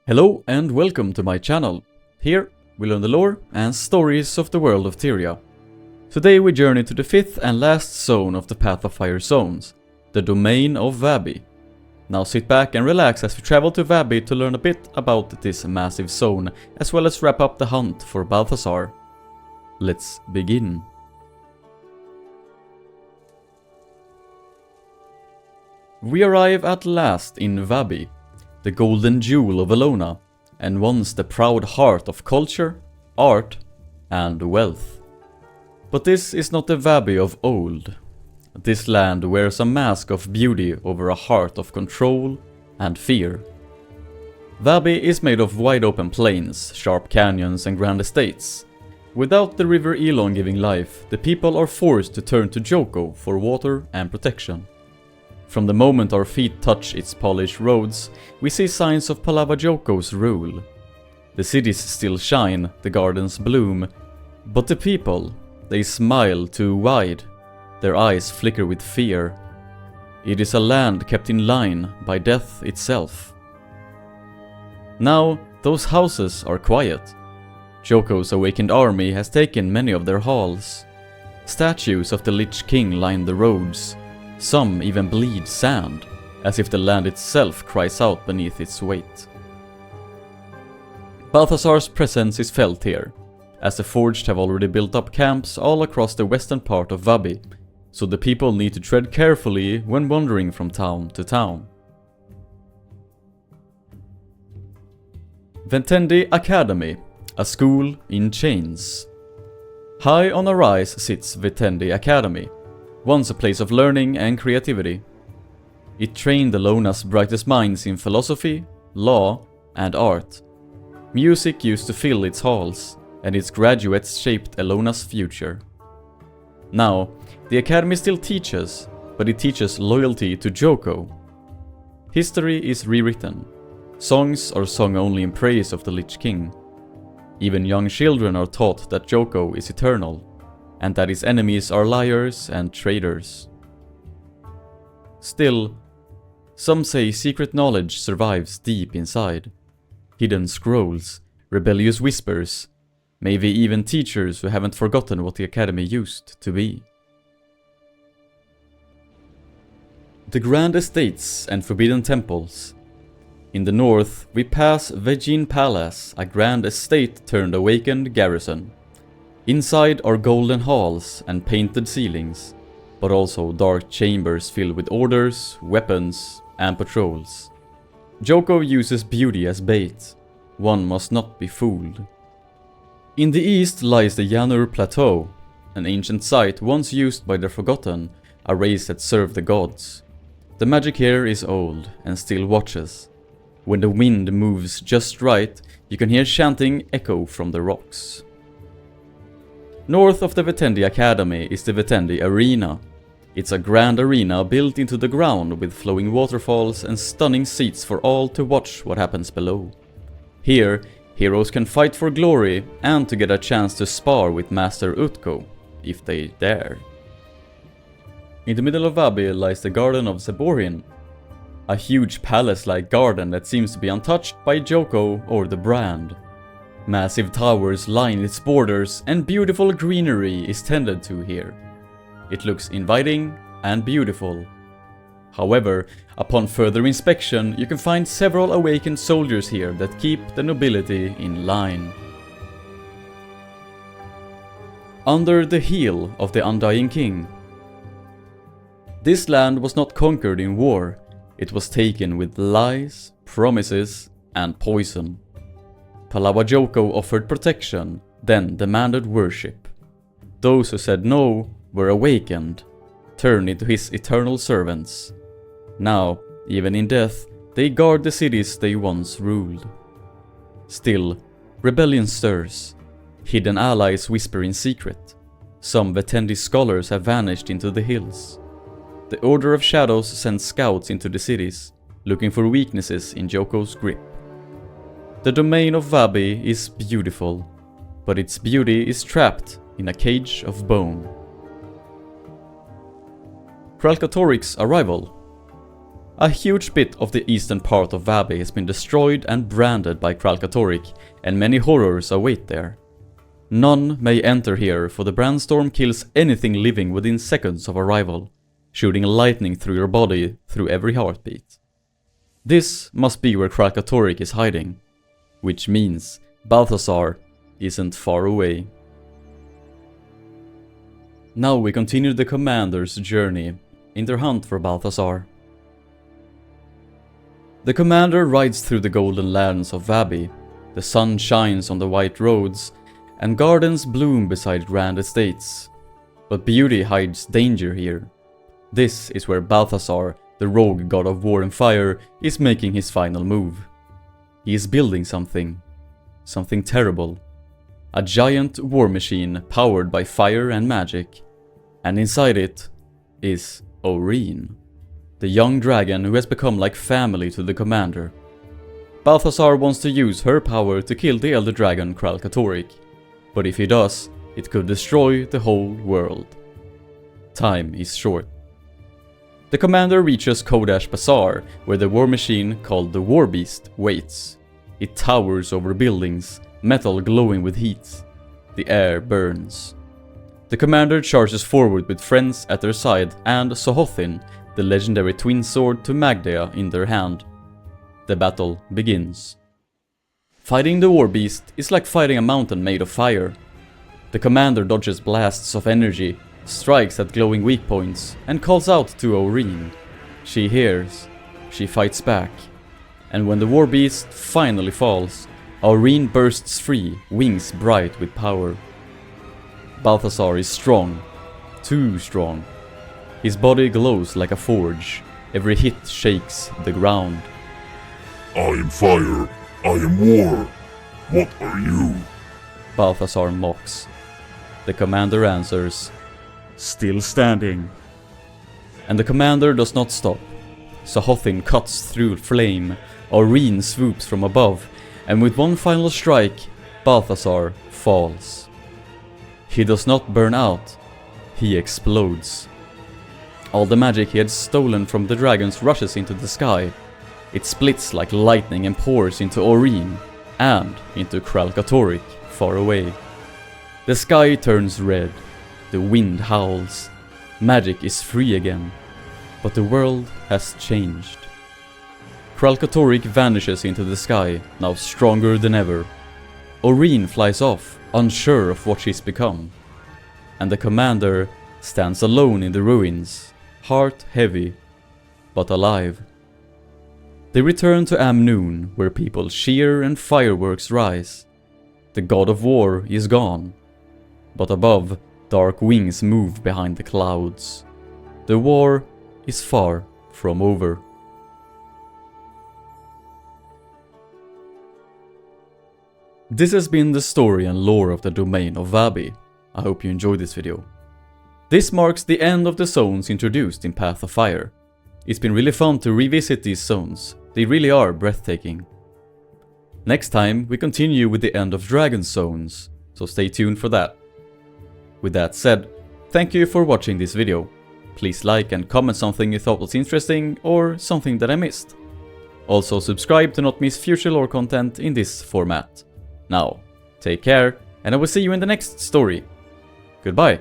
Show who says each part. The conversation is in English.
Speaker 1: Hello and welcome to my channel. Here we learn the lore and stories of the world of Tyria. Today we journey to the fifth and last zone of the Path of Fire zones, the Domain of Vabbi. Now sit back and relax as we travel to Vabbi to learn a bit about this massive zone, as well as wrap up the hunt for Balthazar. Let's begin. We arrive at last in Vabbi, the golden jewel of Elona, and once the proud heart of culture, art, and wealth. But this is not the Vabbi of old. This land wears a mask of beauty over a heart of control and fear. Vabbi is made of wide open plains, sharp canyons and grand estates. Without the river Elon giving life, the people are forced to turn to Joko for water and protection. From the moment our feet touch its polished roads, we see signs of Palava Joko's rule. The cities still shine, the gardens bloom, but the people, they smile too wide. Their eyes flicker with fear. It is a land kept in line by death itself. Now, those houses are quiet. Joko's awakened army has taken many of their halls. Statues of the Lich King line the roads. Some even bleed sand, as if the land itself cries out beneath its weight. Balthazar's presence is felt here, as the Forged have already built up camps all across the western part of Vabbi, so the people need to tread carefully when wandering from town to town. Vehtendi Academy, a school in chains. High on a rise sits Vehtendi Academy, once a place of learning and creativity. It trained Elona's brightest minds in philosophy, law, and art. Music used to fill its halls, and its graduates shaped Elona's future. Now, the academy still teaches, but it teaches loyalty to Joko. History is rewritten. Songs are sung only in praise of the Lich King. Even young children are taught that Joko is eternal, and that his enemies are liars and traitors. Still, some say secret knowledge survives deep inside. Hidden scrolls, rebellious whispers, maybe even teachers who haven't forgotten what the academy used to be. The grand estates and forbidden temples. In the north, we pass Vegin Palace, a grand estate turned awakened garrison. Inside are golden halls and painted ceilings, but also dark chambers filled with orders, weapons, and patrols. Joko uses beauty as bait. One must not be fooled. In the east lies the Yanur Plateau, an ancient site once used by the Forgotten, a race that served the gods. The magic here is old and still watches. When the wind moves just right, you can hear chanting echo from the rocks. North of the Vehtendi Academy is the Vehtendi Arena. It's a grand arena built into the ground with flowing waterfalls and stunning seats for all to watch what happens below. Here, heroes can fight for glory and to get a chance to spar with Master Utko, if they dare. In the middle of Vabbi lies the Garden of Zeborin, a huge palace-like garden that seems to be untouched by Joko or the brand. Massive towers line its borders and beautiful greenery is tended to here. It looks inviting and beautiful. However, upon further inspection, you can find several awakened soldiers here that keep the nobility in line. Under the heel of the Undying King. This land was not conquered in war. It was taken with lies, promises, and poison. Palava Joko offered protection, then demanded worship. Those who said no were awakened, turned into his eternal servants. Now, even in death, they guard the cities they once ruled. Still, rebellion stirs. Hidden allies whisper in secret. Some Vehtendi scholars have vanished into the hills. The Order of Shadows sends scouts into the cities, looking for weaknesses in Joko's grip. The Domain of Vabbi is beautiful, but its beauty is trapped in a cage of bone. Kralkatorrik's arrival. A huge bit of the eastern part of Vabbi has been destroyed and branded by Kralkatorrik, and many horrors await there. None may enter here, for the brandstorm kills anything living within seconds of arrival, shooting lightning through your body through every heartbeat. This must be where Kralkatorrik is hiding, which means Balthazar isn't far away. Now we continue the commander's journey in their hunt for Balthazar. The commander rides through the golden lands of Vabbi. The sun shines on the white roads, and gardens bloom beside grand estates. But beauty hides danger here. This is where Balthazar, the rogue god of war and fire, is making his final move. He is building something terrible. A giant war machine powered by fire and magic. And inside it is Oreen, the young dragon who has become like family to the commander. Balthazar wants to use her power to kill the elder dragon Kralkatorrik, but if he does, it could destroy the whole world. Time is short. The commander reaches Kodash Bazaar, where the war machine called the War Beast waits. It towers over buildings, metal glowing with heat. The air burns. The commander charges forward with friends at their side and Sohothin, the legendary twin sword to Magdea, in their hand. The battle begins. Fighting the war beast is like fighting a mountain made of fire. The commander dodges blasts of energy, strikes at glowing weak points, and calls out to Oreen. She hears, she fights back, and when the war beast finally falls, Oreen bursts free, wings bright with power. Balthazar is strong, too strong. His body glows like a forge, every hit shakes the ground.
Speaker 2: I am fire, I am war. What are you?
Speaker 1: Balthazar mocks. The commander answers, still standing. And the commander does not stop. Sohothin cuts through flame, Oreen swoops from above, and with one final strike, Balthazar falls. He does not burn out, he explodes. All the magic he had stolen from the dragons rushes into the sky. It splits like lightning and pours into Oreen and into Kralkatorrik far away. The sky turns red, the wind howls, magic is free again, but the world has changed. Kralkatorrik vanishes into the sky, now stronger than ever. Oreen flies off, unsure of what she's become. And the commander stands alone in the ruins, heart heavy, but alive. They return to Amnoon, where people cheer and fireworks rise. The god of war is gone, but above, dark wings move behind the clouds. The war is far from over. This has been the story and lore of the Domain of Vabbi. I hope you enjoyed this video. This marks the end of the zones introduced in Path of Fire. It's been really fun to revisit these zones, they really are breathtaking. Next time we continue with the End of Dragon zones, so stay tuned for that. With that said, thank you for watching this video. Please like and comment something you thought was interesting or something that I missed. Also subscribe to not miss future lore content in this format. Now, take care, and I will see you in the next story. Goodbye.